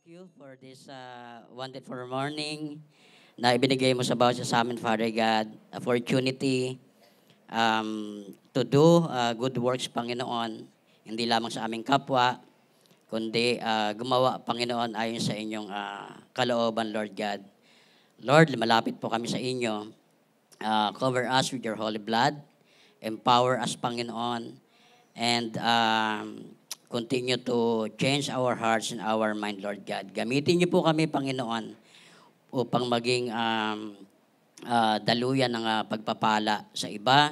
Thank you for this wonderful morning na ibinigay mo sa amin, Father God, opportunity to do good works, Panginoon, hindi lamang sa aming kapwa, kundi gumawa, Panginoon, ayon sa inyong kalooban, Lord God. Lord, malapit po kami sa inyo. Cover us with your holy blood. Empower us, Panginoon. And continue to change our hearts and our mind, Lord God. Gamitin niyo po kami, Panginoon, upang maging daluyan ng pagpapala sa iba,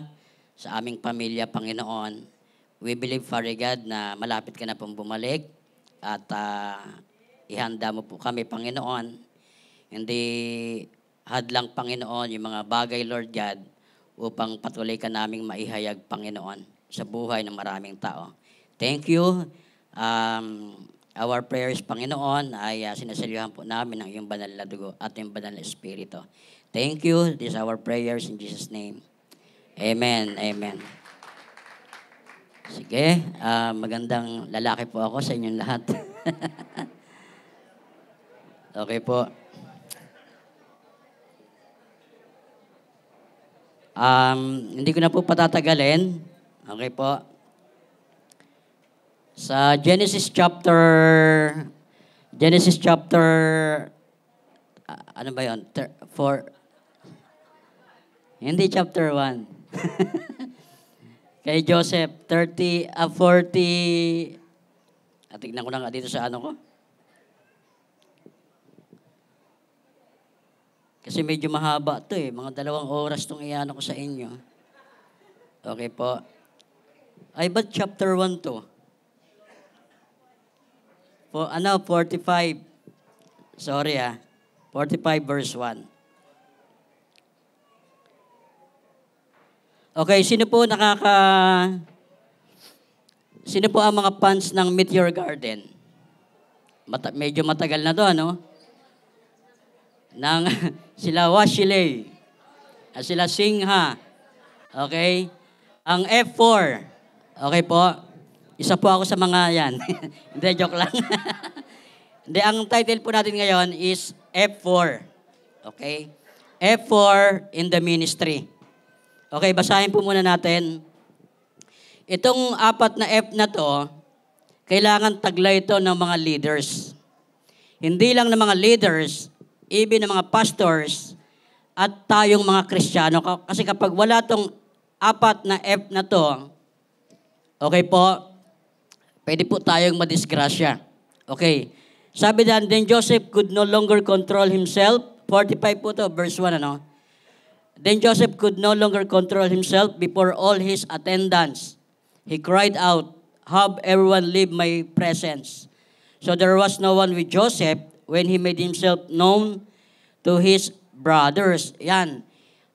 sa aming pamilya, Panginoon. We believe, Father God, na malapit ka na pong bumalik at ihanda mo po kami, Panginoon. Hindi hadlang, Panginoon, yung mga bagay, Lord God, upang patuloy ka naming maihayag, Panginoon, sa buhay ng maraming tao. Thank you. Our prayers, Panginoon, ay sinasalihan po namin ng iyong banal na dugo at iyong banal na espiritu. Thank you. These are our prayers in Jesus' name. Amen. Amen. Sige, magandang lalaki po ako sa inyong lahat. Okay po. Hindi ko na po patatagalin. Okay po. Sa Genesis chapter ano ba 'yon? 4. Hindi chapter 1. Kay Joseph 40 tignan ko lang dito sa ano ko. Kasi medyo mahaba 'to eh, mga 2 oras 'tong iano ko sa inyo. Okay po. Ay, ba't chapter 1 to? 45. Sorry 45 verse 1. Okay, sino po ang mga fans ng Meteor Garden? Medyo matagal na 'to, ano? Sila Washilay, sila Singha. Okay? Ang F4. Okay po? Isa po ako sa mga yan. Hindi, joke lang. Hindi, ang title po natin ngayon is F4. Okay? F4 in the ministry. Okay, basahin po muna natin. Itong 4 na F na to, kailangan taglay ito ng mga leaders. Hindi lang ng mga leaders, even ng mga pastors, at tayong mga Kristiyano. Kasi kapag wala tong 4 na F na to, okay po, pwede po tayong madisgrasya. Okay. Sabi dan, then Joseph could no longer control himself. 45 po to, verse 1, ano? Then Joseph could no longer control himself before all his attendants. He cried out, have everyone leave my presence. So there was no one with Joseph when he made himself known to his brothers. Yan.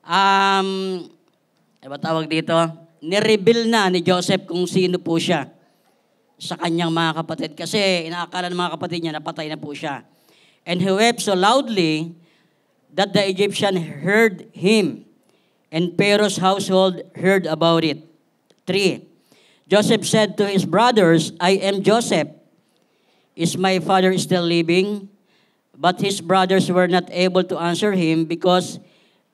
Ano ba tawag dito? Nireveal na ni Joseph kung sino po siya sa kanyang mga kapatid. Kasi inaakala ng mga kapatid niya, napatay na po siya. And he wept so loudly that the Egyptian heard him, and Pharaoh's household heard about it. 3. Joseph said to his brothers, I am Joseph. Is my father still living? But his brothers were not able to answer him because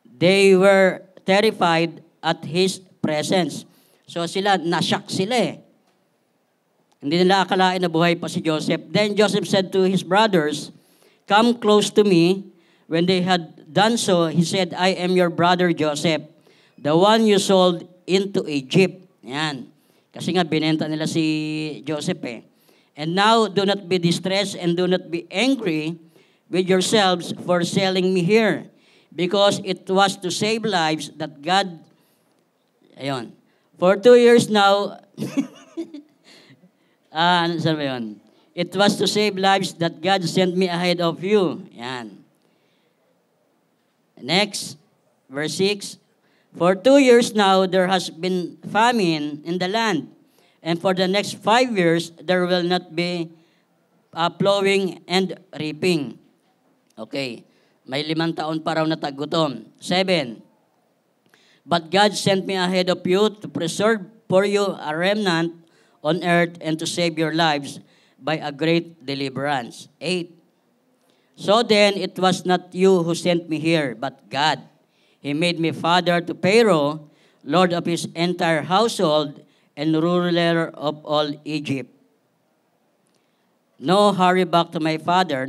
they were terrified at his presence. So nasyak sila eh. Hindi nila akalain na buhay pa si Joseph. Then Joseph said to his brothers, come close to me. When they had done so, he said, I am your brother Joseph, the one you sold into Egypt. Yan. Kasi nga binenta nila si Joseph eh. And now do not be distressed and do not be angry with yourselves for selling me here, because it was to save lives that God, ayun, for 2 years now, saan ba yun? It was to save lives that God sent me ahead of you. Yan. Next, verse 6. For 2 years now, there has been famine in the land. And for the next 5 years, there will not be plowing and reaping. Okay. May 5 taon pa raw na tagutom. 7. But God sent me ahead of you to preserve for you a remnant on earth and to save your lives by a great deliverance. 8. So then, it was not you who sent me here, but God. He made me father to Pharaoh, lord of his entire household, and ruler of all Egypt. Now hurry back to my father,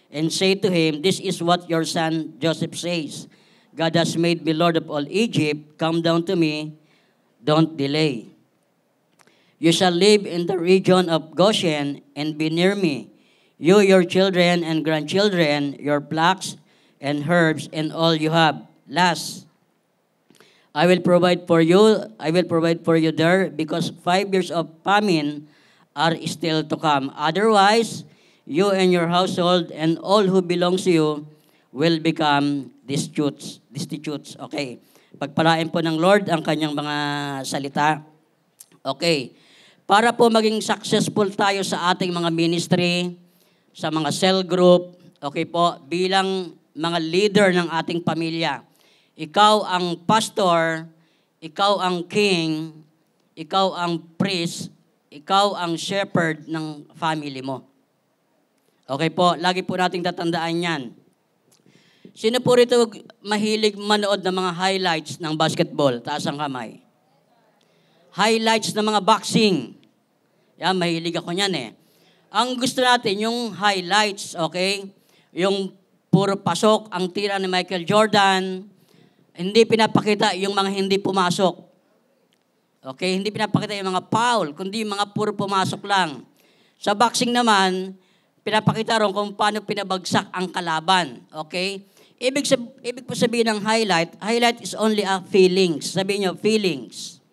and say to him, this is what your son Joseph says. God has made me lord of all Egypt. Come down to me, don't delay. You shall live in the region of Goshen and be near me, you, your children and grandchildren, your flocks and herbs, and all you have. Last, I will provide for you there, because 5 years of famine are still to come. Otherwise, you and your household and all who belongs to you will become destitutes. Okay. Pagpalain po ng Lord ang kanyang mga salita. Okay. Para po maging successful tayo sa ating mga ministry, sa mga cell group, okay po, bilang mga leader ng ating pamilya. Ikaw ang pastor, ikaw ang king, ikaw ang priest, ikaw ang shepherd ng family mo. Okay po, lagi po nating tatandaan yan. Sino po rito mahilig manood ng mga highlights ng basketball? Taas ang kamay. Highlights ng mga boxing. Yan, mahilig ako niyan eh. Ang gusto natin, yung highlights, okay? Yung puro pasok, ang tira ni Michael Jordan, hindi pinapakita yung mga hindi pumasok. Okay? Hindi pinapakita yung mga foul, kundi yung mga puro pumasok lang. Sa boxing naman, pinapakita ron kung paano pinabagsak ang kalaban. Okay? Ibig po sabihin ng highlight is only a feelings. Sabihin nyo, feelings.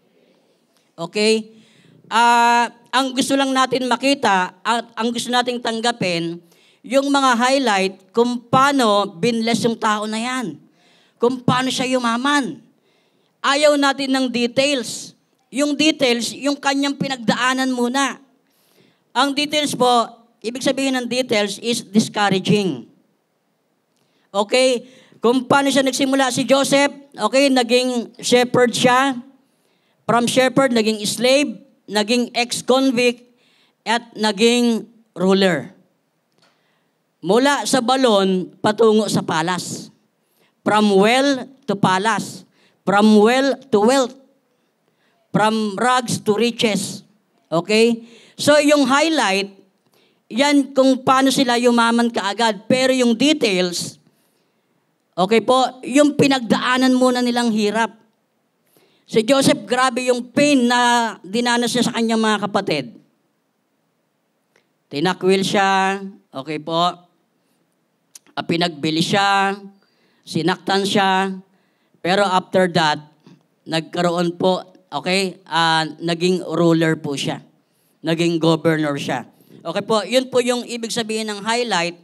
Okay? Ang gusto lang natin makita, ang gusto nating tanggapin, yung mga highlight kung paano binless yung tao na yan. Kung paano siya yumaman. Ayaw natin ng details. Yung details, yung kanyang pinagdaanan muna. Ang details po, ibig sabihin ng details is discouraging. Okay? Kung paano siya nagsimula si Joseph, okay, naging shepherd siya. From shepherd, naging slave, naging ex-convict, at naging ruler. Mula sa balon, patungo sa palas. From well to palace. From well to wealth. From rags to riches. Okay? So yung highlight, yan kung paano sila yumaman kaagad. Pero yung details, okay po, yung pinagdaanan muna nilang hirap. Si Joseph, grabe yung pain na dinanas niya sa kanyang mga kapatid. Tinakwil siya, okay po. Pinagbili siya, sinaktan siya, pero after that, nagkaroon po, okay, naging ruler po siya. Naging governor siya. Okay po, yun po yung ibig sabihin ng highlight.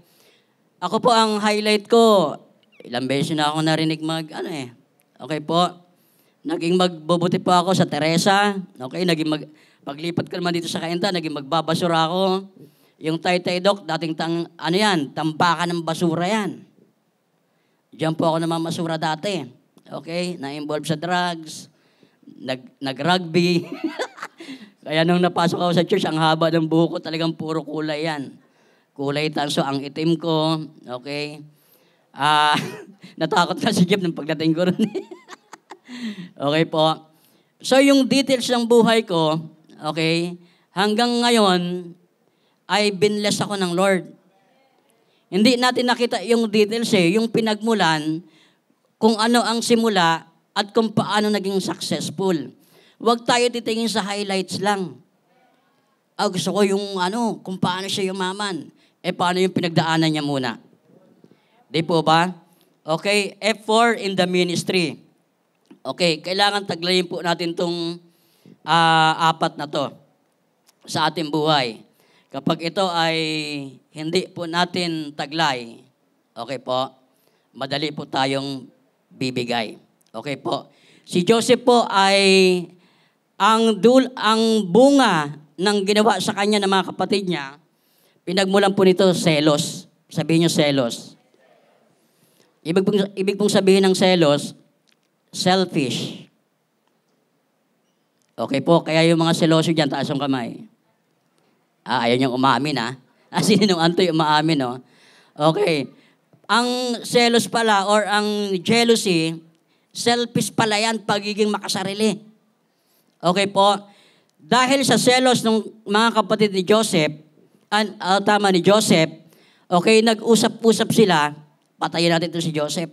Ako po, ang highlight ko, ilang beses na ako narinig okay po, naging magbubuti po ako sa Teresa, okay, paglipat ko naman dito sa Kainta, naging magbabasura ako. Yung Taytay Doc, dating tambakan ng basura yan. Diyan po ako namamasura dati. Okay? Na-involve sa drugs, nag-rugby. Kaya nung napasok ako sa church, ang haba ng buhok ko, talagang puro kulay yan. Kulay tanso, ang itim ko. Okay? Natakot na si Jeff nung pagdating ko rin. Okay po. So yung details ng buhay ko, okay, hanggang ngayon, ay binless ako ng Lord. Hindi natin nakita yung details yung pinagmulan, kung ano ang simula, at kung paano naging successful. Huwag tayo titingin sa highlights lang. Gusto ko yung kung paano siya yumaman. Paano yung pinagdaanan niya muna? Di po ba? Okay, F4 in the ministry. Okay, kailangan taglayin po natin itong apat na to sa ating buhay. Kapag ito ay hindi po natin taglay, okay po, madali po tayong bibigay. Okay po. Si Joseph po ay ang bunga ng ginawa sa kanya ng mga kapatid niya, pinagmulan po nito selos. Sabihin niyo selos. Ibig pong sabihin ng selos, selfish. Okay po, kaya yung mga seloso dyan, taas ang kamay. Ayaw niyang umamin Sinong Antoy umaamin, no? Okay. Ang selos pala or ang jealousy, selfish pala yan, pagiging makasarili. Okay po? Dahil sa selos ng mga kapatid ni Joseph, tama ni Joseph, okay, nag-usap-usap sila, patayin natin ito si Joseph.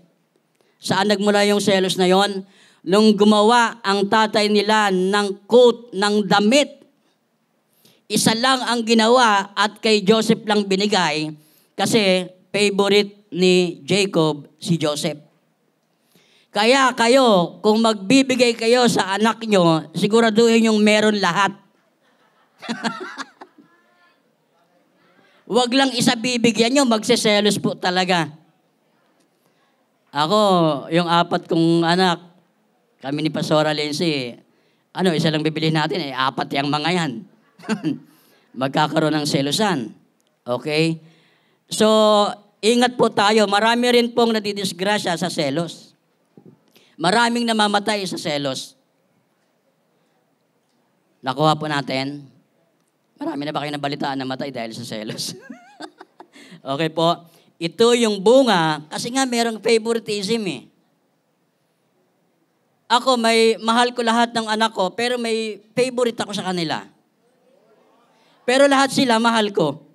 Saan nagmula yung selos na yon? Nung gumawa ang tatay nila ng coat, ng damit, isa lang ang ginawa at kay Joseph lang binigay kasi favorite ni Jacob si Joseph. Kaya kayo, kung magbibigay kayo sa anak nyo, siguraduhin yung meron lahat. Huwag lang isa bibigyan nyo, magseselos po talaga. Ako, yung 4 kong anak, kami ni Pastora Lindsay, isa lang bibilihin natin, 4 yung mga yan. Magkakaroon ng selosan. Okay? So, ingat po tayo. Marami rin pong nadidisgrasya sa selos. Maraming namamatay sa selos. Nakuha po natin. Marami na ba kayo nabalitaan na matay dahil sa selos? Okay po. Ito yung bunga, kasi nga merong favoritism eh. Ako, mahal ko lahat ng anak ko, pero may favorite ako sa kanila. Pero lahat sila mahal ko.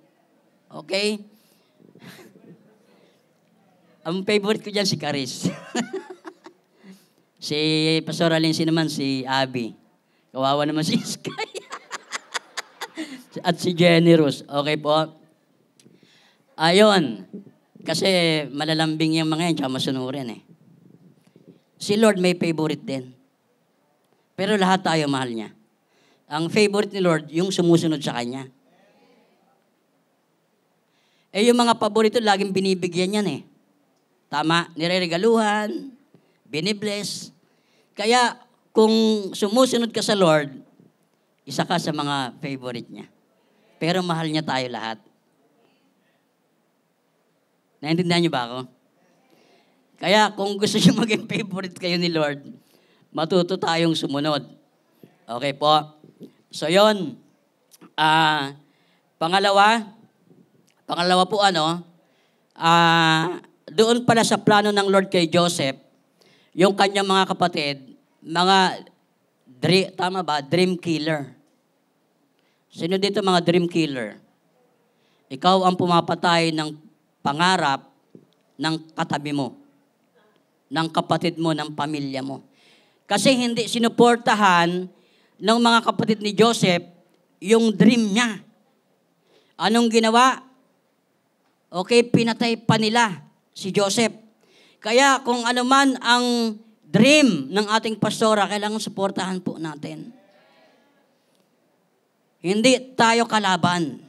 Okay? Ang favorite ko dyan si Caris. Si Pastor Lindsay naman, si Abby. Kawawa naman si Sky. At si Generous. Okay po? Ayon. Kasi malalambing yung mga yan, tsaka masunurin eh. Si Lord may favorite din. Pero lahat tayo mahal niya. Ang favorite ni Lord, yung sumusunod sa Kanya. Yung mga paborito, laging binibigyan yan eh. Tama, nireregaluhan, binibless. Kaya, kung sumusunod ka sa Lord, isa ka sa mga favorite niya. Pero mahal niya tayo lahat. Naintindihan niyo ba ako? Kaya, kung gusto niyo maging favorite kayo ni Lord, matuto tayong sumunod. Okay po? So, yun. Pangalawa po doon pala sa plano ng Lord kay Joseph, yung kanyang mga kapatid, tama ba? Dream killer. Sino dito mga dream killer? Ikaw ang pumapatay ng pangarap ng katabi mo, ng kapatid mo, ng pamilya mo. Kasi hindi sinuportahan ng mga kapatid ni Joseph yung dream niya. Anong ginawa? Okay, pinatay pa nila si Joseph. Kaya kung ano man ang dream ng ating pastora, kailangan suportahan po natin. Hindi tayo kalaban.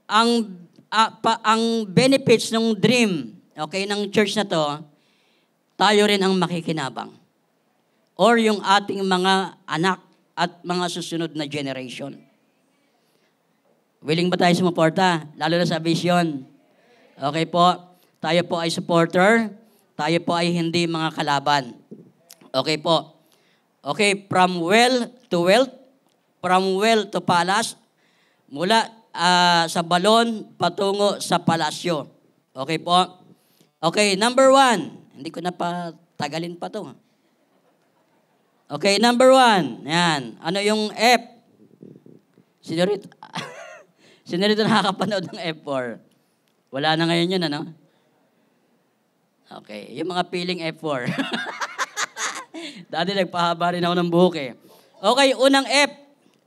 Ang benefits ng dream, okay, ng church na to, tayo rin ang makikinabang. Or yung ating mga anak at mga susunod na generation. Willing ba tayo sumuporta? Lalo na sa vision. Okay po. Tayo po ay supporter. Tayo po ay hindi mga kalaban. Okay po. Okay, from well to wealth, from well to palace, mula sa balon patungo sa palasyo. Okay po. Okay, number 1. Hindi ko na patagalin pa to. Okay, number 1. Yan. Ano yung F? Sino rito nakakapanood ng F4? Wala na ngayon yun, ano? Okay, yung mga feeling F4. Dati nagpahaba rin ako ng buhok eh. Okay, unang F,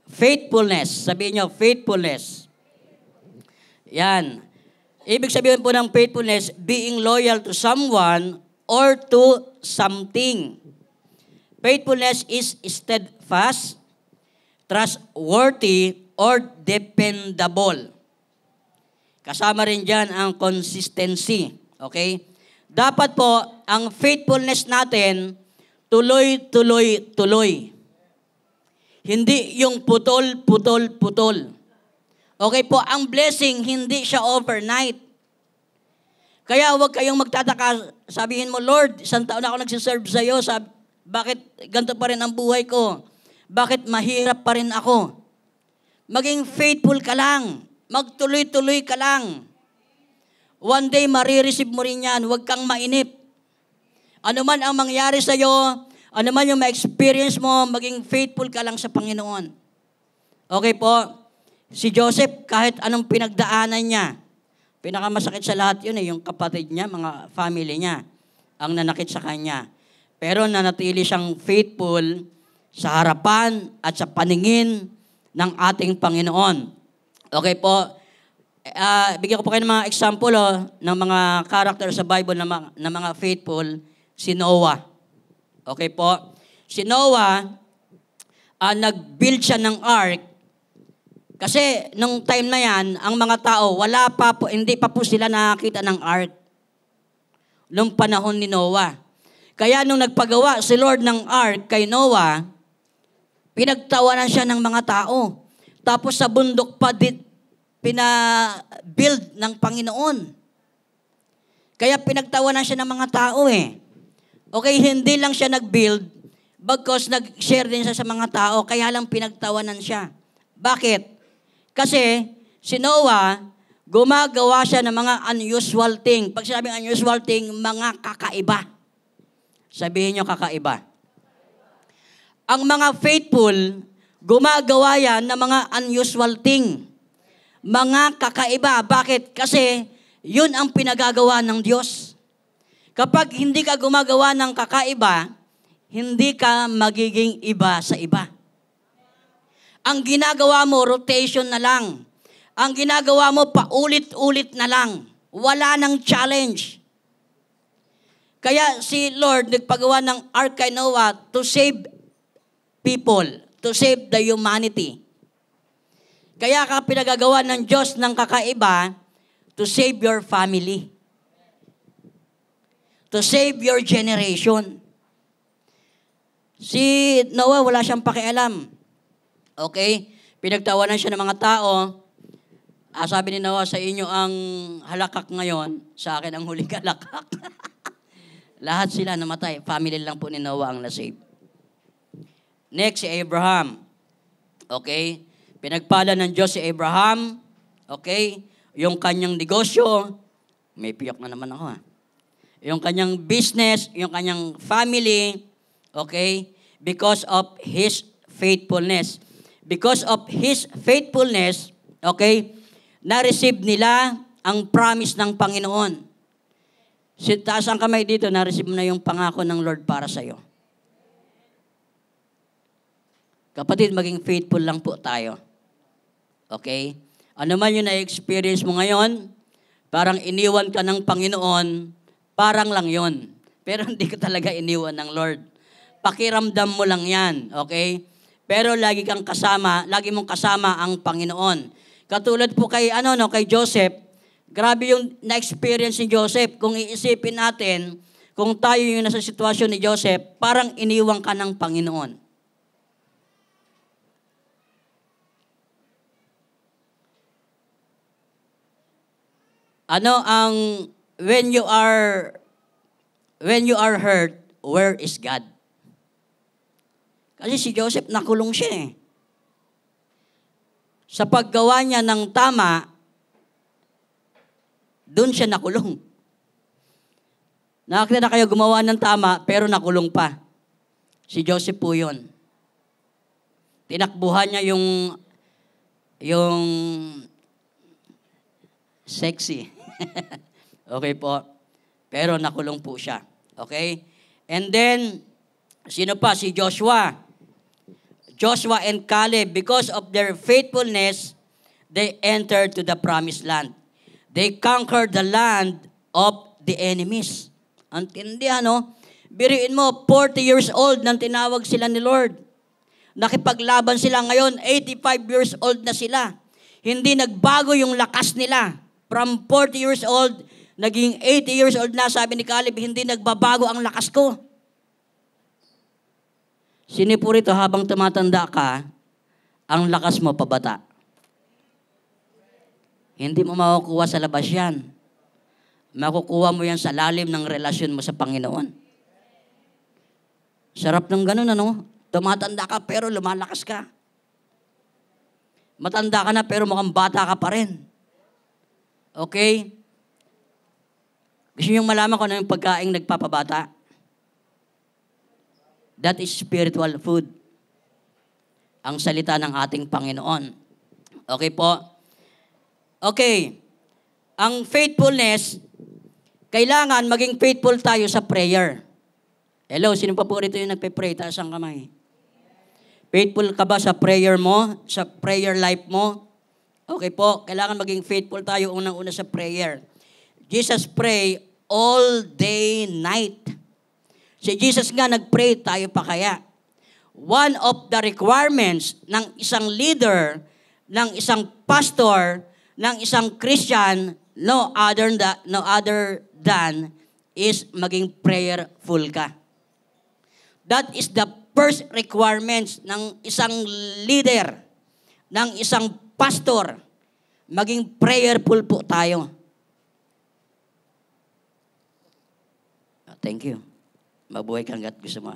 faithfulness. Sabihin nyo, faithfulness. Yan. Ibig sabihin po ng faithfulness, being loyal to someone or to something. Faithfulness is steadfast, trustworthy, or dependable. Kasama rin dyan ang consistency. Okay? Dapat po, ang faithfulness natin, tuloy. Hindi yung putol. Okay po, ang blessing, hindi siya overnight. Kaya huwag kayong magtataka, sabihin mo, Lord, 1 taon na ako nagsiserve sa iyo, bakit ganito pa rin ang buhay ko? Bakit mahirap pa rin ako? Maging faithful ka lang. Magtuloy-tuloy ka lang. One day, marireceive mo rin yan. Huwag kang mainip. Ano man ang mangyari sa'yo, ano man yung ma-experience mo, maging faithful ka lang sa Panginoon. Okay po? Si Joseph, kahit anong pinagdaanan niya, pinakamasakit sa lahat yun yung kapatid niya, mga family niya, ang nanakit sa kanya. Pero nanatili siyang faithful sa harapan at sa paningin ng ating Panginoon. Okay po? Bigyan ko po kayo ng mga example ng mga character sa Bible na mga faithful. Si Noah. Okay po? Si Noah, nag-build siya ng ark. Kasi nung time na yan, ang mga tao, hindi pa po sila nakakita ng ark. Nung panahon ni Noah. Kaya nung nagpagawa si Lord ng ark kay Noah, pinagtawanan siya ng mga tao. Tapos sa bundok pa pina-build ng Panginoon. Kaya pinagtawanan siya ng mga tao eh. Okay, hindi lang siya nag-build, bagkus nag-share din siya sa mga tao, kaya lang pinagtawanan siya. Bakit? Kasi si Noah, gumagawa siya ng mga unusual thing. Pag sinabing unusual thing, mga kakaiba. Sabihin nyo kakaiba. Ang mga faithful, gumagawa yan ng mga unusual thing. Mga kakaiba. Bakit? Kasi yun ang pinagagawa ng Diyos. Kapag hindi ka gumagawa ng kakaiba, hindi ka magiging iba sa iba. Ang ginagawa mo, rotation na lang. Ang ginagawa mo, paulit-ulit na lang. Wala nang challenge. Kaya si Lord nagpagawa ng ark kay Noah to save people, to save the humanity. Kaya ka pinagagawa ng Diyos ng kakaiba to save your family. To save your generation. Si Noah, wala siyang pakialam. Okay? Pinagtawanan siya ng mga tao. Sabi ni Noah, sa inyo ang halakak ngayon, sa akin ang huling halakak. Lahat sila namatay. Family lang po ni Noah ang nasave. Next, si Abraham. Okay? Pinagpala ng Diyos si Abraham. Okay? Yung kanyang negosyo, may piyok na naman ako yung kanyang business, yung kanyang family, okay? Because of his faithfulness. Because of his faithfulness, okay, na-receive nila ang promise ng Panginoon. Taas ang kamay dito, na-receive mo na yung pangako ng Lord para sa'yo. Kapatid, maging faithful lang po tayo. Okay? Ano man yung na-experience mo ngayon, parang iniwan ka ng Panginoon, parang lang yon. Pero hindi ka talaga iniwan ng Lord. Pakiramdam mo lang yan, okay? Pero lagi mong kasama ang Panginoon. Katulad po kay Joseph, grabe yung na-experience ni Joseph. Kung iisipin natin, kung tayo yung nasa sitwasyon ni Joseph, parang iniwan ka ng Panginoon. When you are hurt, where is God? Kasi si Joseph nakulong siya eh. Sa paggawa niya ng tama, doon siya nakulong. Nakakita na kayo gumawa ng tama, pero nakulong pa. Si Joseph po yun. Tinakbuhan niya yung sexy. Okay po. Pero nakulong po siya. Okay? And then, sino pa? Si Joshua. Joshua and Caleb, because of their faithfulness, they entered to the promised land. They conquered the land of the enemies. Ang tindi, Biriin mo, 40 years old nang tinawag sila ni Lord. Nakipaglaban sila ngayon, 85 years old na sila. Hindi nagbago yung lakas nila. From 40 years old, naging 80 years old na, sabi ni Caleb, hindi nagbabago ang lakas ko. Sinipurito, habang tumatanda ka, ang lakas mo pabata. Hindi mo makukuha sa labas yan. Makukuha mo yan sa lalim ng relasyon mo sa Panginoon. Sarap ng ganun, Tumatanda ka pero lumalakas ka. Matanda ka na pero mukhang bata ka pa rin. Okay? Gusto niyong malaman kung ano yung pagkain nagpapabata? That is spiritual food. Ang salita ng ating Panginoon. Okay po? Okay. Ang faithfulness, kailangan maging faithful tayo sa prayer. Hello, sino pa po rito yung nagpe-pray? Taas ang kamay. Faithful ka ba sa prayer mo? Sa prayer life mo? Okay po, kailangan maging faithful tayo unang-una sa prayer. Jesus pray all day, night. Si Jesus nga nag-pray, tayo pa kaya. One of the requirements ng isang leader, ng isang pastor, ng isang Christian, no other than is maging prayerful ka. That is the first requirements ng isang leader, ng isang pastor. Maging prayerful po tayo. Thank you. Mabuhay kang gat gusto mo.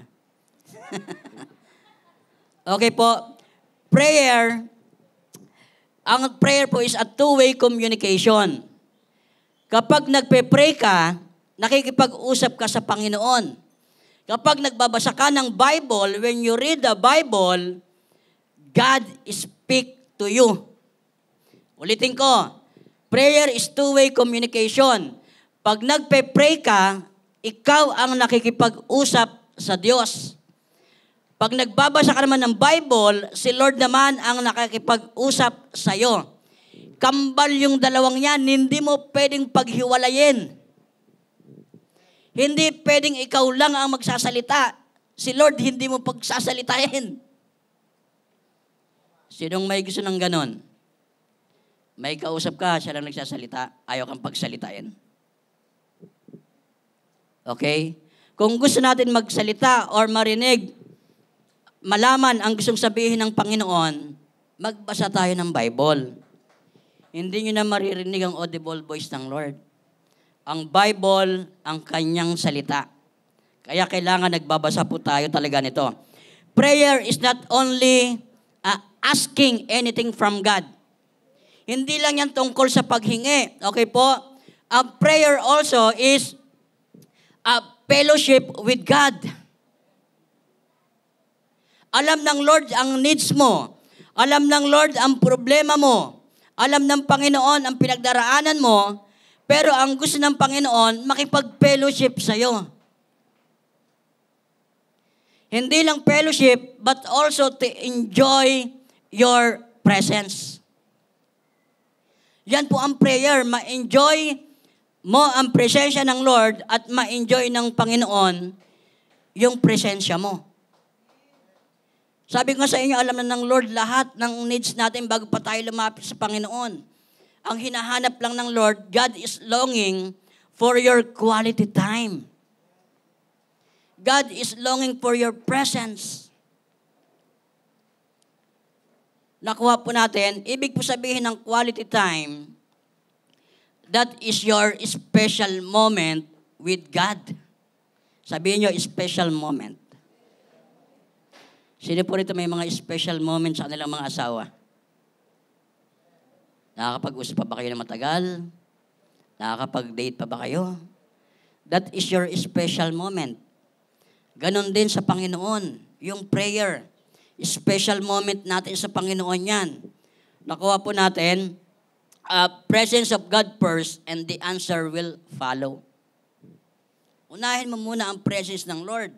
Okay po. Prayer, ang prayer po is a two-way communication. Kapag nagpe-pray ka, nakikipag-usap ka sa Panginoon. Kapag nagbabasa ka ng Bible, when you read the Bible, God speak to you. Ulitin ko, prayer is two-way communication. Pag nagpe-pray ka, ikaw ang nakikipag-usap sa Diyos. Pag nagbabasa ka naman ng Bible, si Lord naman ang nakikipag-usap sa iyo. Kambal yung dalawang yan, hindi mo pwedeng paghiwalayin. Hindi pwedeng ikaw lang ang magsasalita. Si Lord hindi mo pagsasalitain. Sinong may gusto ng ganon? May kausap ka, siya lang nagsasalita, ayaw kang pagsalitain. Okay? Kung gusto natin magsalita or marinig, malaman ang gustong sabihin ng Panginoon, magbasa tayo ng Bible. Hindi nyo na maririnig ang audible voice ng Lord. Ang Bible, ang kanyang salita. Kaya kailangan nagbabasa po tayo talaga nito. Prayer is not only asking anything from God. Hindi lang yan tungkol sa paghingi. Okay po? Prayer also is a fellowship with God. Alam ng Lord ang needs mo. Alam ng Lord ang problema mo. Alam ng Panginoon ang pinagdaraanan mo. Pero ang gusto ng Panginoon, makipag-fellowship sa'yo. Hindi lang fellowship, but also to enjoy your presence. Yan po ang prayer. Ma-enjoy mo ang presensya ng Lord at ma-enjoy ng Panginoon yung presensya mo. Sabi ko sa inyo, alam na ng Lord lahat ng needs natin bago pa tayo lumapit sa Panginoon. Ang hinahanap lang ng Lord, God is longing for your quality time. God is longing for your presence. Nakuha po natin, ibig po sabihin ng quality time, that is your special moment with God. Sabihin nyo, special moment. Sino po rito may mga special moments sa kanilang mga asawa? Nakakapag-usap pa ba kayo na matagal? Nakakapag-date pa ba kayo? That is your special moment. Ganon din sa Panginoon, yung prayer. Special moment natin sa Panginoon yan. Nakuha po natin, presence of God first and the answer will follow. Unahin mo muna ang presence ng Lord.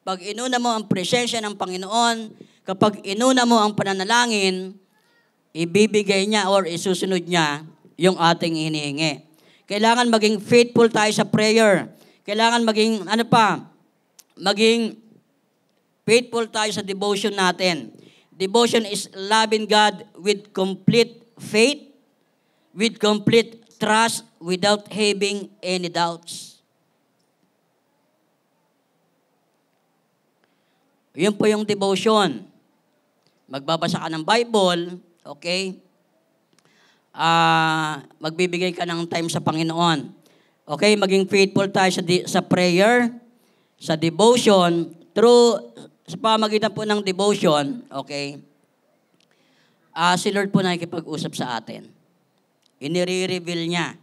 Pag inuna mo ang presensya ng Panginoon, kapag inuna mo ang pananalangin, ibibigay niya or isusunod niya yung ating hinihingi. Kailangan maging faithful tayo sa prayer. Kailangan maging, maging faithful tayo sa devotion natin. Devotion is loving God with complete faith, with complete trust, without having any doubts. Yun po yung devotion. Magbabasa ka ng Bible, okay? Magbibigay ka ng time sa Panginoon. Okay, maging faithful tayo sa prayer, sa devotion, sa pamagitan po ng devotion, okay? Si Lord po nakikipag-usap sa atin. Inire-reveal niya.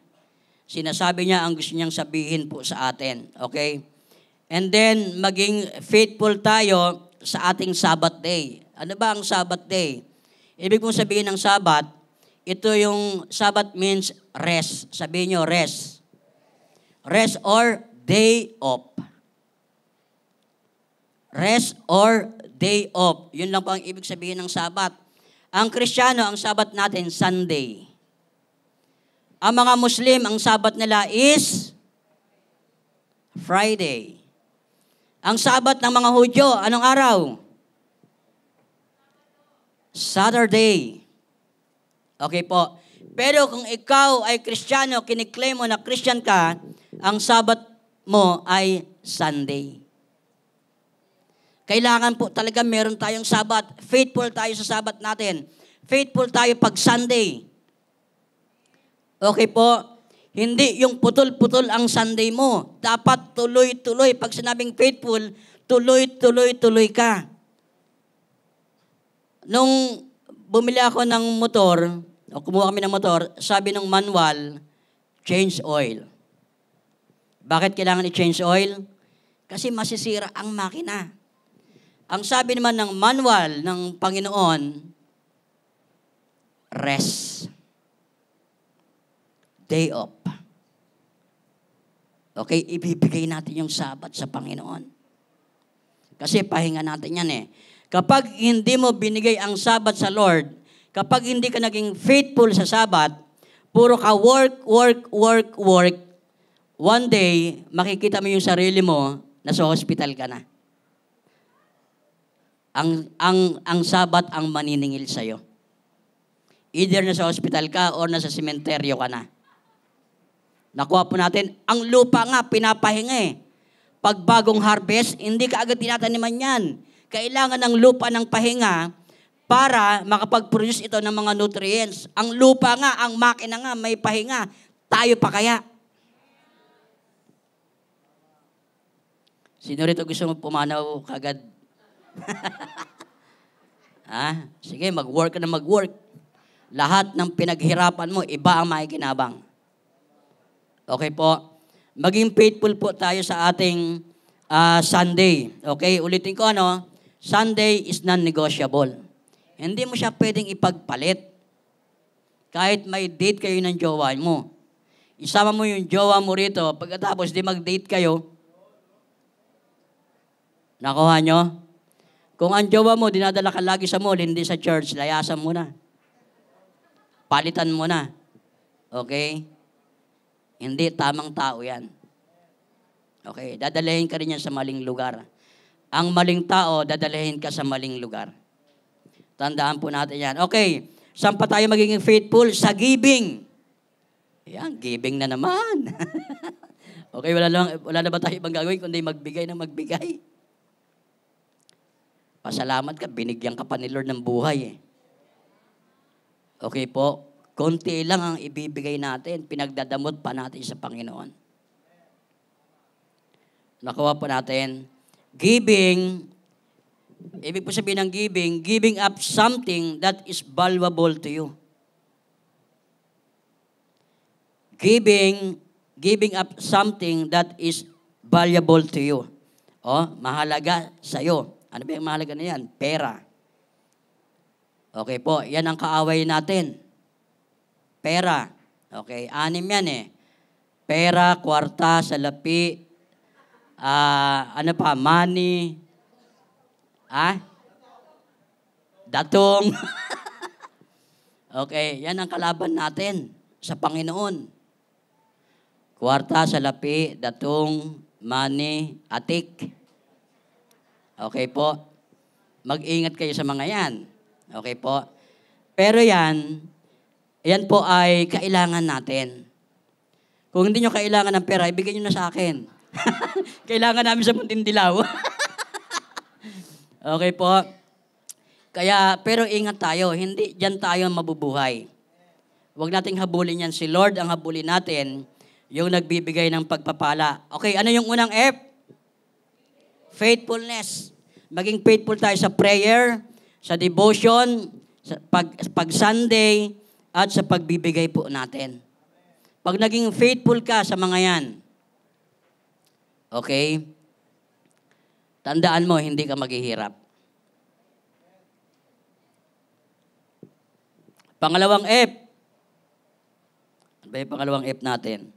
Sinasabi niya ang gusto niyang sabihin po sa atin. Okay? And then, maging faithful tayo sa ating Sabbath day. Ano ba ang Sabbath day? Ibig mong sabihin ng Sabbath, ito yung Sabbath means rest. Sabihin niyo, rest. Rest or day off. Rest or day off. Yun lang po ang ibig sabihin ng Sabbath. Ang Kristiyano, ang Sabbath natin, Sunday. Ang mga Muslim, ang Sabbath nila is Friday. Ang Sabbath ng mga Hudyo, anong araw? Saturday. Okay po. Pero kung ikaw ay Kristiyano, kiniklaim mo na Christian ka, ang Sabbath mo ay Sunday. Kailangan po talaga meron tayong Sabbath. Faithful tayo sa Sabbath natin. Faithful tayo pag Sunday. Okay po? Hindi yung putol-putol ang Sunday mo. Dapat tuloy-tuloy. Pag sinabing faithful, tuloy-tuloy-tuloy ka. Nung bumili ako ng motor, o kumuha kami ng motor, sabi ng manual, change oil. Bakit kailangan i-change oil? Kasi masisira ang makina. Ang sabi naman ng manual ng Panginoon, rest. Day off. Okay, ibibigay natin yung Sabbath sa Panginoon. Kasi pahinga natin yan eh. Kapag hindi mo binigay ang Sabbath sa Lord, kapag hindi ka naging faithful sa Sabbath, puro ka work, one day, makikita mo yung sarili mo na sa hospital ka na. Ang Sabbath ang maniningil sa'yo. Either nasa hospital ka or nasa sementeryo ka na. Nakuha po natin, ang lupa nga, pinapahinga eh. Pag bagong harvest, hindi ka agad tinataniman yan. Kailangan ng lupa ng pahinga para makapag-produce ito ng mga nutrients. Ang lupa nga, ang makina nga, may pahinga. Tayo pa kaya? Sino rito gusto mo pumanaw kagad? Sige, mag-work ka na mag-work. Lahat ng pinaghirapan mo, iba ang makikinabang. Okay po? Maging faithful po tayo sa ating Sunday. Okay? Ulitin ko Sunday is non-negotiable. Hindi mo siya pwedeng ipagpalit. Kahit may date kayo ng jowa mo. Isama mo yung jowa mo rito, pagkatapos di mag-date kayo, nakuha nyo? Kung ang jowa mo, dinadala ka lagi sa mall, hindi sa church, layasan mo na. Palitan mo na. Okay? Hindi, tamang tao yan. Okay, dadalhin ka rin yan sa maling lugar. Ang maling tao, dadalhin ka sa maling lugar. Tandaan po natin yan. Okay, saan pa tayo magiging faithful? Sa giving. Yan, giving na naman. Okay, wala na ba tayo ibang gagawin kundi magbigay na magbigay? Pasalamat ka, binigyan ka pa ni Lord ng buhay eh. Okay po, konti lang ang ibibigay natin, pinagdadamot pa natin sa Panginoon. Nakuha po natin, giving, ibig po sabihin ng giving up something that is valuable to you. Giving up something that is valuable to you. Mahalaga sa'yo. Ano ba yung mahalaga na yan? Pera. Okay po, yan ang kaaway natin. Pera. Okay, 6 yan eh. Pera, kwarta, salapi, money, datong. Okay, yan ang kalaban natin sa Panginoon. Kwarta, salapi, datong, money, atik. Okay po? Mag-ingat kayo sa mga yan. Okay po? Pero yan po ay kailangan natin. Kung hindi nyo kailangan ng pera, ibigay nyo na sa akin. Kailangan namin sa Muntindilaw. Okay po? Pero ingat tayo, hindi dyan tayo mabubuhay. Huwag nating habulin yan. Si Lord ang habulin natin, yung nagbibigay ng pagpapala. Okay, ano yung unang F? Faithfulness. Maging faithful tayo sa prayer, sa devotion, sa pag Sunday, at sa pagbibigay po natin. Pag naging faithful ka sa mga yan, okay, tandaan mo, hindi ka maghihirap. Pangalawang F. Ano ba yung pangalawang F natin?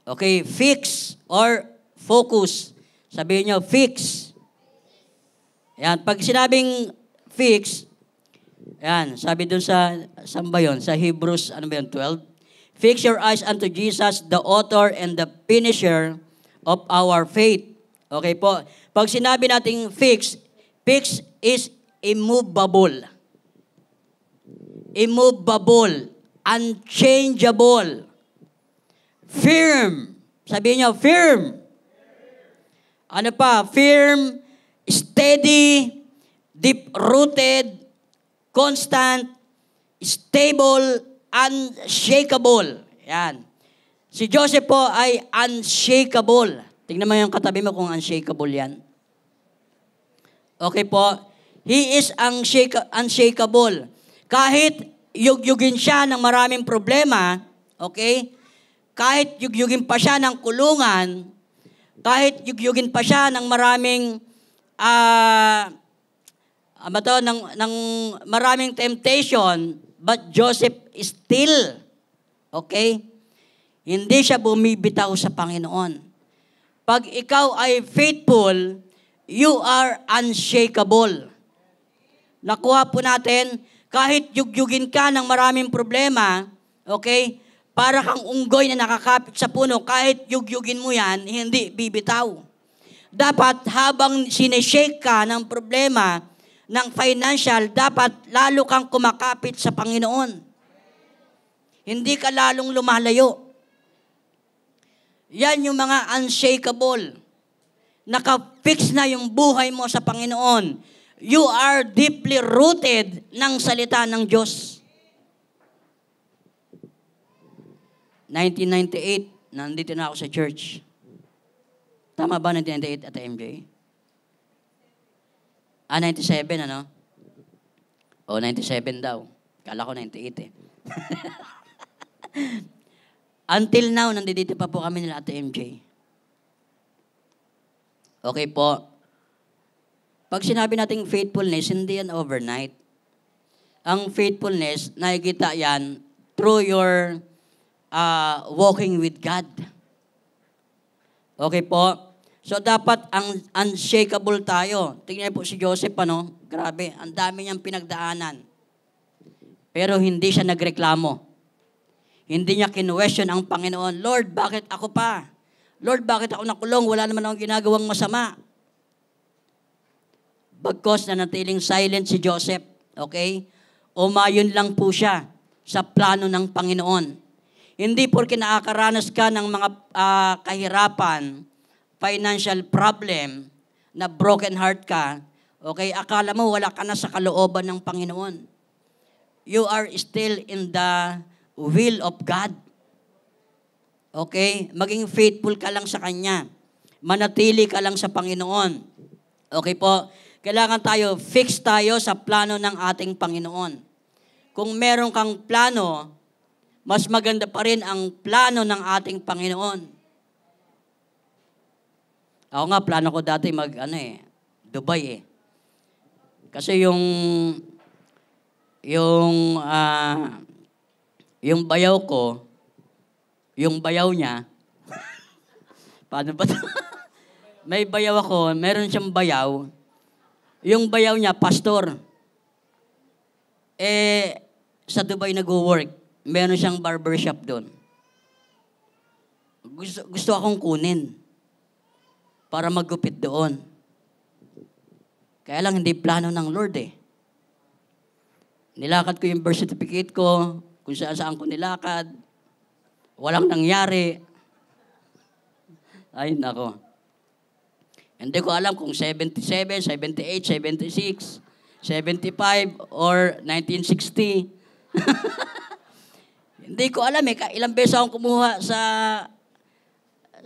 Okay, fix or focus. Sabihin nyo, fix. Yan, pag sinabing fix, yan, sabi dun saan ba yun? Sa Hebrews, ano ba yun, 12? Fix your eyes unto Jesus, the author and the finisher of our faith. Okay po. Pag sinabi nating fix, fix is immovable. Immovable. Unchangeable. Firm. Sabihin nyo, firm. Ano pa? Firm, steady, deep-rooted, constant, stable, unshakable. Yan. Si Joseph po ay unshakable. Tingnan mo yung katabi mo kung unshakable yan. Okay po. He is unshakable. Kahit yugyugin siya ng maraming problema, okay? Kahit yugyugin pa siya ng kulungan, kahit yugyugin pa siya ng maraming ng maraming temptation, but Joseph is still, okay? Hindi siya bumibitaw sa Panginoon. Pag ikaw ay faithful, you are unshakable. Nakuha po natin, kahit yugyugin ka ng maraming problema, okay? Para kang unggoy na nakakapit sa puno, kahit yugyugin mo yan, hindi bibitaw. Dapat habang sineshake ka ng problema, ng financial, dapat lalo kang kumakapit sa Panginoon. Hindi ka lalong lumalayo. Yan yung mga unshakable. Naka-fix na yung buhay mo sa Panginoon. You are deeply rooted ng salita ng Diyos. 1998, nandito na ako sa church. Tama ba 1998 at MJ? 97, ano? O, 97 daw. Kala ko 98 eh. Until now, nandito pa po kami nila at MJ. Okay po. Pag sinabi nating faithfulness, hindi yan overnight. Ang faithfulness, nakikita yan through your walking with God. Okay po? So, dapat ang unshakable tayo. Tingnan po si Joseph, ano? Grabe, ang dami niyang pinagdaanan. Pero hindi siya nagreklamo. Hindi niya kinwestiyon ang Panginoon, Lord, bakit ako pa? Lord, bakit ako nakulong? Wala naman akong ginagawang masama. Bagkos na natiling silent si Joseph, okay? Umayon lang po siya sa plano ng Panginoon. Hindi porke nakakaranas ka ng mga kahirapan, financial problem, na broken heart ka, okay, akala mo wala ka na sa kalooban ng Panginoon. You are still in the will of God. Okay? Maging faithful ka lang sa Kanya. Manatili ka lang sa Panginoon. Okay po? Kailangan tayo, fix tayo sa plano ng ating Panginoon. Kung meron kang plano, mas maganda pa rin ang plano ng ating Panginoon. Ako nga, plano ko dati Dubai eh. Kasi yung bayaw ko, yung bayaw niya, paano ba ito? May bayaw ako, meron siyang bayaw. Yung bayaw niya, pastor. Sa Dubai nag-work. Meron siyang barbershop doon. Gusto akong kunin para maggupit doon. Kaya lang hindi plano ng Lord eh. Nilakad ko yung birth certificate ko, kung saan ko nilakad. Walang nangyari. Ay, nako. Hindi ko alam kung 77, 78, 76, 75, or 1960. Hindi ko alam eh. Ilang beses akong kumuha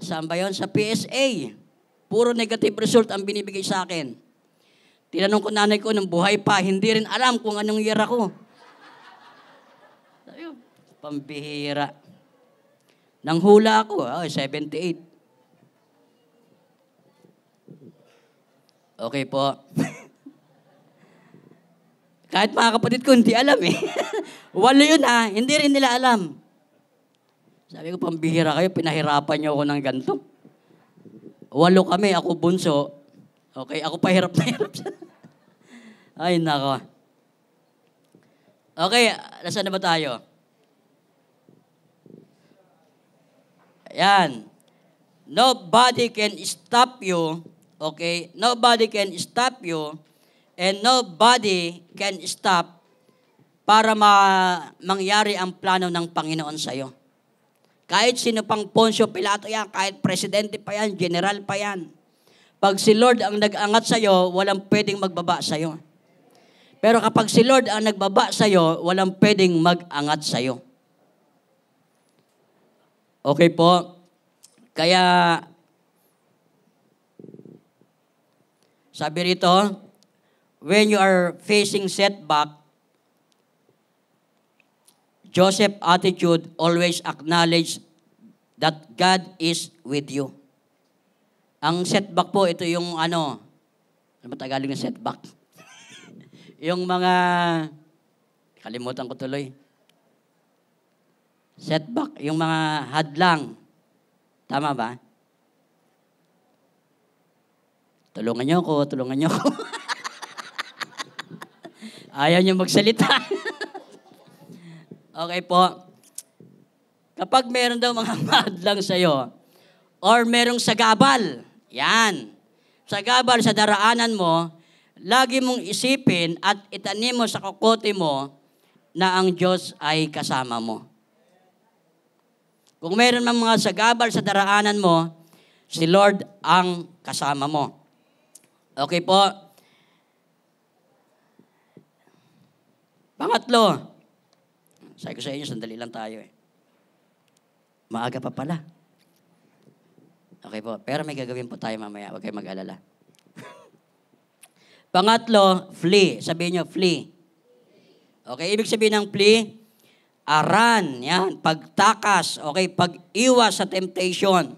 saan ba yun? Sa PSA. Puro negative result ang binibigay sa akin. Tinanong ko nanay ko nung buhay pa, hindi rin alam kung anong year ako. Pambihira. Nang hula ako, 78. Okay po. Kahit mga kapatid ko, hindi alam eh. 8 yun hindi rin nila alam. Sabi ko, pambihira kayo, pinahirapan niyo ako ng ganito. 8 kami, ako bunso. Okay, ako pa hirap na hirap. Ay, nako. Okay, nasaan na ba tayo? Ayan. Nobody can stop you. Okay? Nobody can stop you and nobody can stop para mangyari ang plano ng Panginoon sa'yo. Kahit sino pang Poncio Pilato yan, kahit presidente pa yan, general pa yan. Pag si Lord ang nag-angat sa'yo, walang pwedeng magbaba sa'yo. Pero kapag si Lord ang nagbaba sa'yo, walang pwedeng mag-angat sa'yo. Okay po? Kaya, sabi rito, when you are facing setback, Joseph's attitude always acknowledge that God is with you. Ang setback po, ito yung ano ba Tagalog ng setback? Yung mga, kalimutan ko tuloy. Setback, yung mga hadlang. Tama ba? Tulungan niyo ako. Ayaw niyo magsalita. Okay po. Kapag meron daw mga hadlang sa'yo, or merong sagabal, yan. Sagabal sa daraanan mo, lagi mong isipin at itanim mo sa kokote mo na ang Diyos ay kasama mo. Kung meron mang mga sagabal sa daraanan mo, si Lord ang kasama mo. Okay po. Pangatlo, sabi ko sa inyo, sandali lang tayo eh. Maaga pa pala. Okay po, pero may gagawin po tayo mamaya, huwag kayo mag-alala. Pangatlo, flee. Sabihin nyo, flee. Okay, ibig sabihin ng flee, run, yan, pagtakas, okay, pag-iwas sa temptation.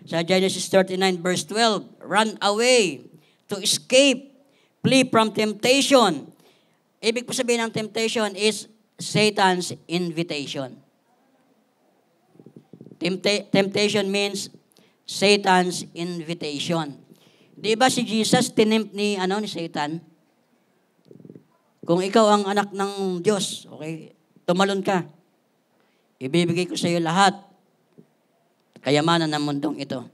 Sa Genesis 39 verse 12, run away, to escape, flee from temptation. Ibig po sabihin ng temptation is Satan's invitation. Temptation means Satan's invitation. Di ba si Jesus tinempt ni Satan? Kung ikaw ang anak ng Diyos, okay, tumalon ka. Ibibigay ko sa iyo lahat. Kayamanan ng mundong ito.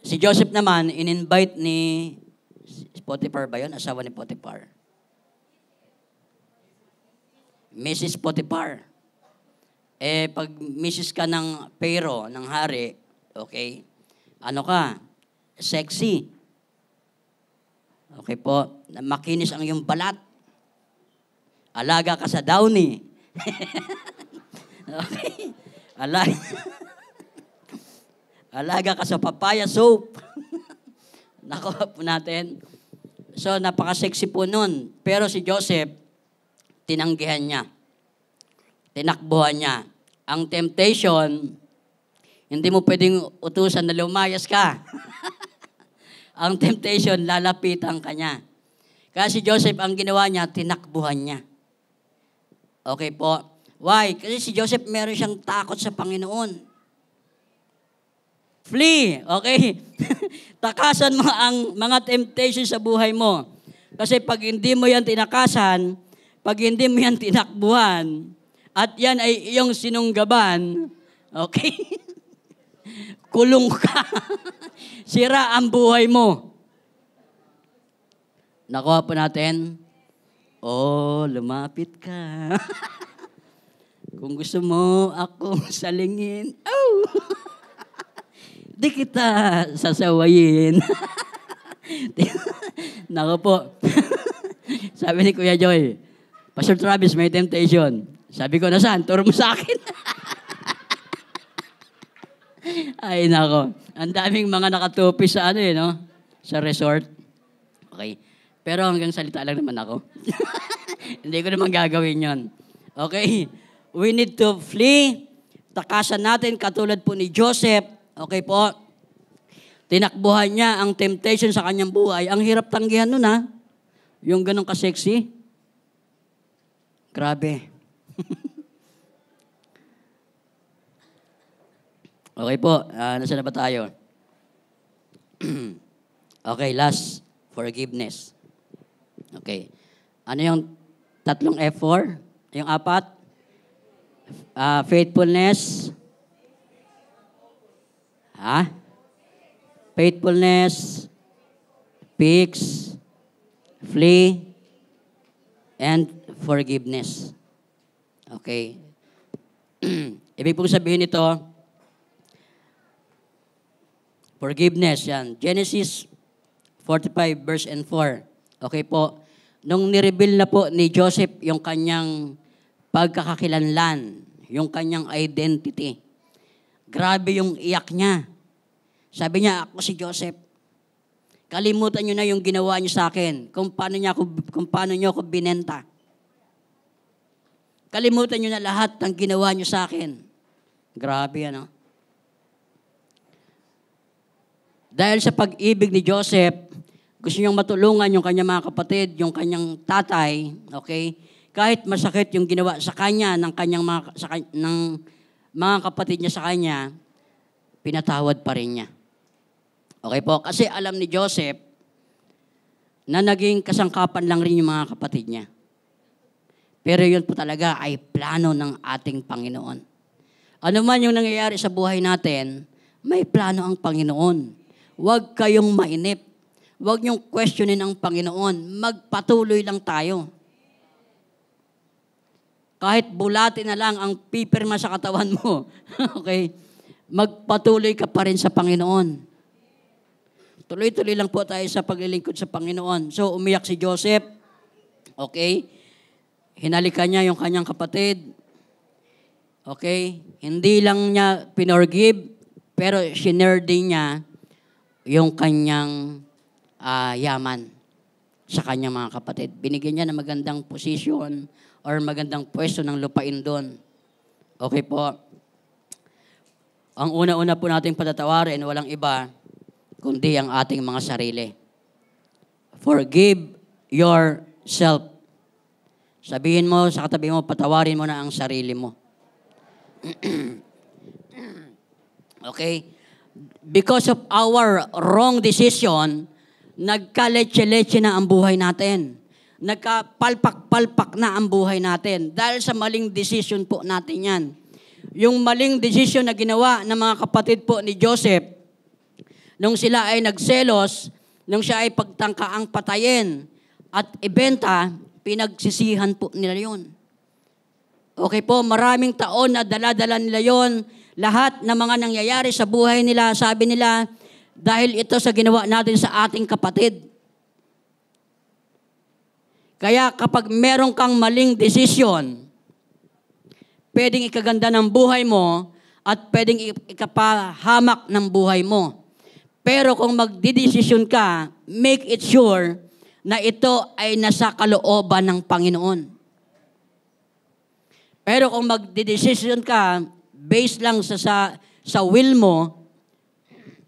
Si Joseph naman, in-invite ni Potiphar ba yun? Asawa ni Potiphar. Mrs. Potiphar. Pag Mrs. ka ng Pharaoh, ng hari, okay, ano ka? Sexy. Okay po, makinis ang iyong balat. Alaga ka sa downy. Okay. Alaga ka sa papaya soap. Nakuha po natin. So, napaka-sexy po nun. Pero si Joseph, tinanggihan niya. Tinakbuhan niya. Ang temptation, hindi mo pwedeng utusan na lumayas ka. Ang temptation, lalapitan ka niya. Kaya si Joseph, ang ginawa niya, tinakbuhan niya. Okay po. Why? Kasi si Joseph, meron siyang takot sa Panginoon. Flee, okay? Takasan mo ang mga temptation sa buhay mo. Kasi pag hindi mo yan tinakasan, pag hindi mo yan tinakbuhan, at yan ay iyong sinunggaban, okay? Kulong ka. Sira ang buhay mo. Nakuha po natin. Lumapit ka. Kung gusto mo akong salingin, di kita sasawayin. Nako po. Sabi ni Kuya Joy, Pastor Travis, may temptation. Sabi ko, nasaan? Turo mo sa akin. Ay, nako. Ang daming mga nakatupi sa sa resort. Okay. Pero hanggang salita lang naman ako. Hindi ko naman gagawin yon. Okay? We need to flee. Takasan natin katulad po ni Joseph. Okay po? Tinakbuhan niya ang temptation sa kanyang buhay. Ang hirap tanggihan nun ha. Yung ganun ka-sexy. Grabe. Okay po. Nasaan na ba tayo? Okay, last. Forgiveness. Okay. Ano yung tatlong F4? Yung apat? Faithfulness. Faithfulness, peace, flee, and forgiveness. Okay. Ibig pong sabihin nito, forgiveness, yan. Genesis 45 verse and 4. Okay po. Nung nireveal na po ni Joseph yung kanyang pagkakakilanlan, yung kanyang identity, grabe yung iyak niya. Sabi niya, ako si Joseph. Kalimutan niyo na yung ginawa niyo sa akin, kung paano niyo ako binenta. Kalimutan niyo na lahat ng ginawa niyo sa akin. Grabe, ano? Dahil sa pag-ibig ni Joseph, gusto niyang matulungan yung kanyang mga kapatid, yung kanyang tatay, okay? Kahit masakit yung ginawa sa kanya ng mga kapatid niya sa kanya, pinatawad pa rin niya. Okay po? Kasi alam ni Joseph na naging kasangkapan lang rin yung mga kapatid niya. Pero yun po talaga ay plano ng ating Panginoon. Ano man yung nangyayari sa buhay natin, may plano ang Panginoon. Huwag kayong mainip. Huwag niyong questionin ang Panginoon. Magpatuloy lang tayo. Kahit bulati na lang ang pipirma sa katawan mo, okay, magpatuloy ka pa rin sa Panginoon. Tuloy-tuloy lang po tayo sa paglilingkod sa Panginoon. So, umiyak si Joseph. Okay? Hinalikan niya yung kanyang kapatid. Okay? Hindi lang niya pinorgive, pero shinare din niya yung kanyang yaman sa kanyang mga kapatid. Binigyan niya ng magandang posisyon or magandang pwesto ng lupain doon. Okay po? Ang una-una po nating patatawarin, walang iba, kundi ang ating mga sarili. Forgive yourself. Sabihin mo sa katabi mo, patawarin mo na ang sarili mo. Okay? Because of our wrong decision, nagkaletse-letse na ang buhay natin. Nagkapalpak-palpak na ang buhay natin. Dahil sa maling decision po natin yan. Yung maling decision na ginawa ng mga kapatid po ni Joseph, nung sila ay nagselos, nung siya ay pagtangkaang patayin at ibenta, pinagsisihan po nila yun. Okay po, maraming taon na dala-dala nila yun. Lahat ng mga nangyayari sa buhay nila, sabi nila, dahil ito sa ginawa natin sa ating kapatid. Kaya kapag meron kang maling desisyon, pwedeng ikaganda ng buhay mo at pwedeng ikapahamak ng buhay mo. Pero kung magdidesisyon ka, make it sure na ito ay nasa kalooban ng Panginoon. Pero kung magdidesisyon ka, based lang sa will mo,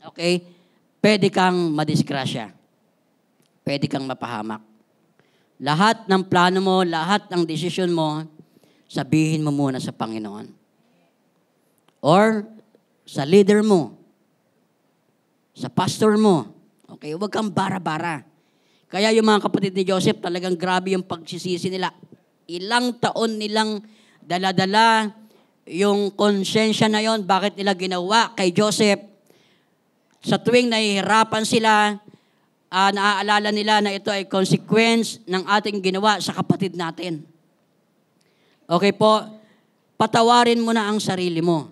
okay, pwede kang madisgrasya. Pwede kang mapahamak. Lahat ng plano mo, lahat ng desisyon mo, sabihin mo muna sa Panginoon. Or sa leader mo. Sa pastor mo. Okay, huwag kang bara-bara. Kaya yung mga kapatid ni Joseph, talagang grabe yung pagsisisi nila. Ilang taon nilang dala-dala yung konsensya na yon, bakit nila ginawa kay Joseph. Sa tuwing nahihirapan sila, naaalala nila na ito ay consequence ng ating ginawa sa kapatid natin. Okay po, patawarin mo na ang sarili mo.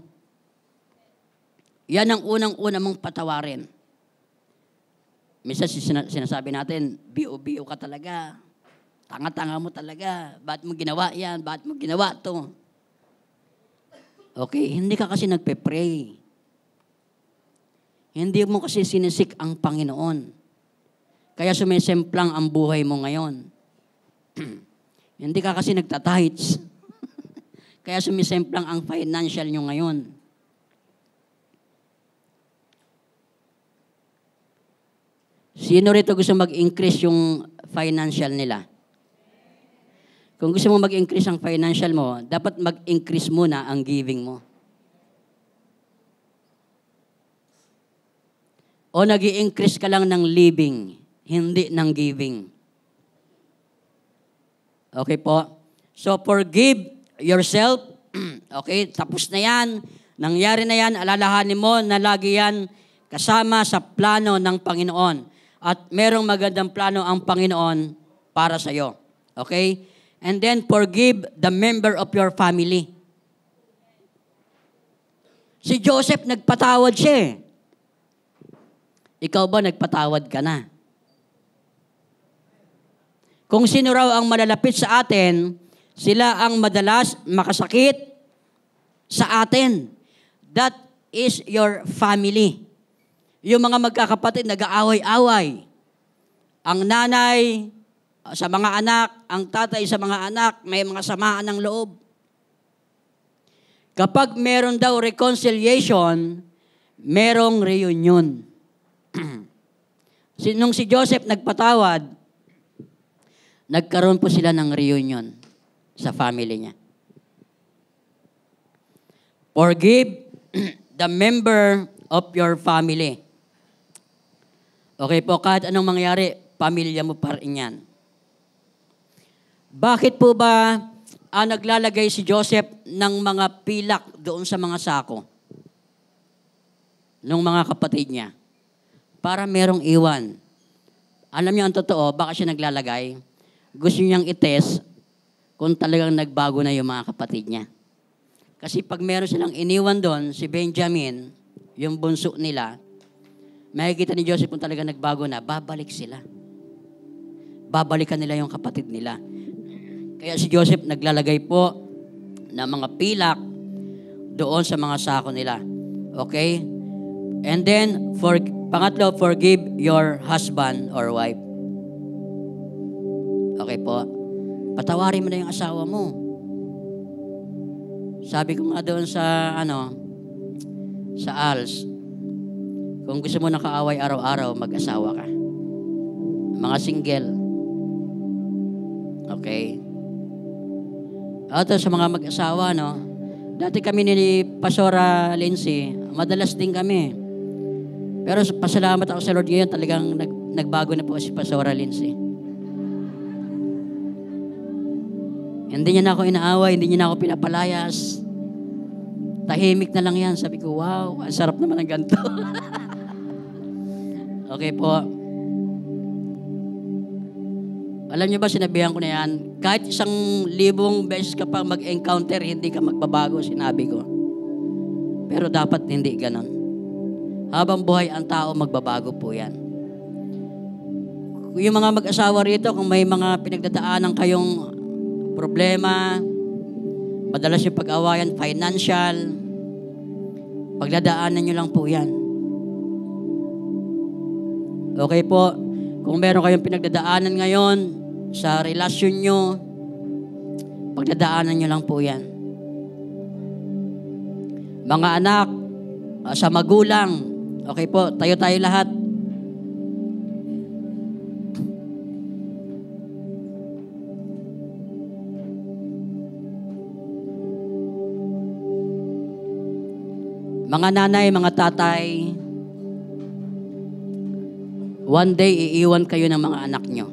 Yan ang unang-una mong patawarin. Minsan sinasabi natin, biyo-biyo ka talaga. Tanga-tanga mo talaga. Ba't mo ginawa yan? Ba't mo ginawa to? Okay, hindi ka kasi nagpe-pray. Hindi mo kasi sinisik ang Panginoon. Kaya sumisemplang ang buhay mo ngayon. Hindi ka kasi nagtatights. Kaya sumisemplang ang financial nyo ngayon. Sino rito gusto mag-increase yung financial nila? Kung gusto mo mag-increase ang financial mo, dapat mag-increase muna ang giving mo. O nag-i-increase ka lang ng living, hindi ng giving. Okay po? So, forgive yourself. Okay, tapos na yan. Nangyari na yan, alalahanin mo na lagi yan kasama sa plano ng Panginoon. At merong magandang plano ang Panginoon para sa iyo. Okay? And then, forgive the member of your family. Si Joseph, nagpatawad siya eh. Ikaw ba nagpatawad ka na? Kung sino raw ang malalapit sa atin, sila ang madalas makasakit sa atin. That is your family. Yung mga magkakapatid, nag-aaway-away. Ang nanay sa mga anak, ang tatay sa mga anak, may mga samaan ng loob. Kapag meron daw reconciliation, merong reunion. Nung si Joseph nagpatawad, nagkaroon po sila ng reunion sa family niya. Forgive the member of your family. Okay po, kahit anong mangyari, pamilya mo pa rin yan. Bakit po ba naglalagay si Joseph ng mga pilak doon sa mga sako ng mga kapatid niya? Para merong iwan. Alam niyo ang totoo, baka siya naglalagay, gusto niyang itest kung talagang nagbago na yung mga kapatid niya. Kasi pag meron silang iniwan doon, si Benjamin, yung bunso nila, makikita ni Joseph kung talagang nagbago na, babalik sila. Babalikan nila yung kapatid nila. Kaya si Joseph naglalagay po ng mga pilak doon sa mga sako nila. Okay? And then, pangatlo, forgive your husband or wife. Okay po? Patawarin mo na yung asawa mo. Sabi ko nga doon sa, sa ALS, kung gusto mo nakaaway araw-araw, mag-asawa ka. Mga single. Okay? At sa mga mag-asawa, dati kami ni Pastora Lindsay, madalas din kami. Pero pasalamat ako sa Lord ngayon, talagang nagbago na po si Pastora Lindsay. Hindi niya na ako inaaway, hindi niya na ako pinapalayas. Tahimik na lang yan. Sabi ko, wow, ang sarap naman ng ganito. Okay po. Alam niyo ba, sinabihan ko na yan, kahit 1,000 beses ka pa mag-encounter, hindi ka magbabago, sinabi ko. Pero dapat hindi ganon. Habang buhay ang tao, magbabago po yan. Yung mga mag-asawa rito, kung may mga pinagdadaanan kayong problema, madalas yung pag-awayan, financial, pagdadaanan nyo lang po yan. Okay po, kung meron kayong pinagdadaanan ngayon sa relasyon nyo, pagdadaanan nyo lang po yan. Mga anak, sa magulang, okay po, tayo lahat. Mga nanay, mga tatay, one day iiwan kayo ng mga anak nyo.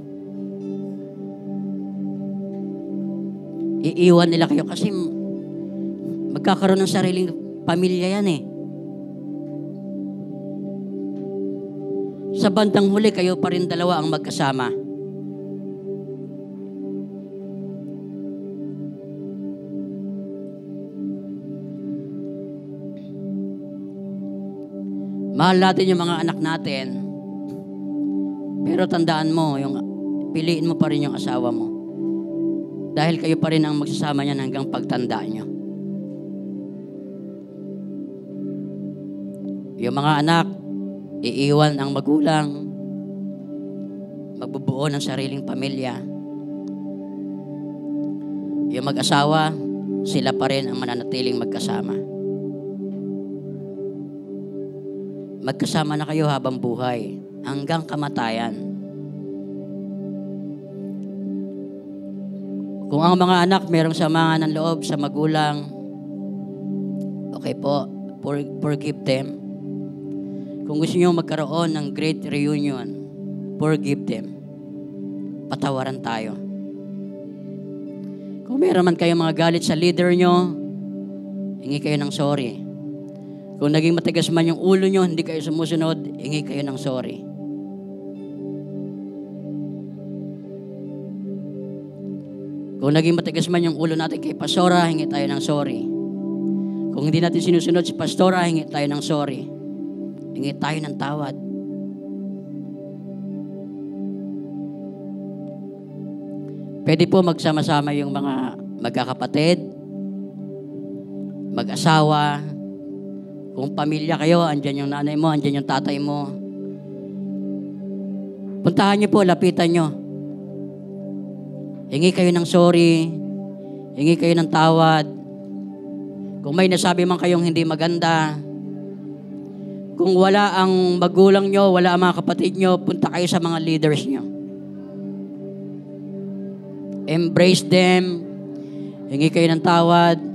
Iiwan nila kayo kasi magkakaroon ng sariling pamilya yan eh. Sa bandang huli, kayo pa rin dalawa ang magkasama. Mahal natin yung mga anak natin, pero tandaan mo, piliin mo pa rin yung asawa mo. Dahil kayo pa rin ang magsasama niyan hanggang pagtanda nyo. Yung mga anak, iiwan ang magulang, magbubuo ng sariling pamilya. Yung mag-asawa, sila pa rin ang mananatiling magkasama. Magkasama na kayo habang buhay, hanggang kamatayan. Kung ang mga anak merong samaan ng loob sa magulang, okay po, forgive them. Kung gusto niyo magkaroon ng great reunion, forgive them. Patawaran tayo. Kung meron man kayong mga galit sa leader nyo, hingi kayo ng sorry. Kung naging matigas man yung ulo nyo, hindi kayo sumusunod, hingi kayo ng sorry. Kung naging matigas man yung ulo natin kay Pastora, hingi tayo ng sorry. Kung hindi natin sinusunod si Pastora, hingi tayo ng sorry. Hingi tayo ng tawad. Pwede po magsama-sama yung mga magkakapatid, mag-asawa. Kung pamilya kayo, andyan yung nanay mo, andyan yung tatay mo. Puntahan niyo po, lapitan niyo. Hingi kayo ng sorry, hingi kayo ng tawad. Kung may nasabi man kayong hindi maganda, kung wala ang magulang nyo, wala ang mga kapatid nyo, punta kayo sa mga leaders nyo. Embrace them, hingi kayo ng tawad,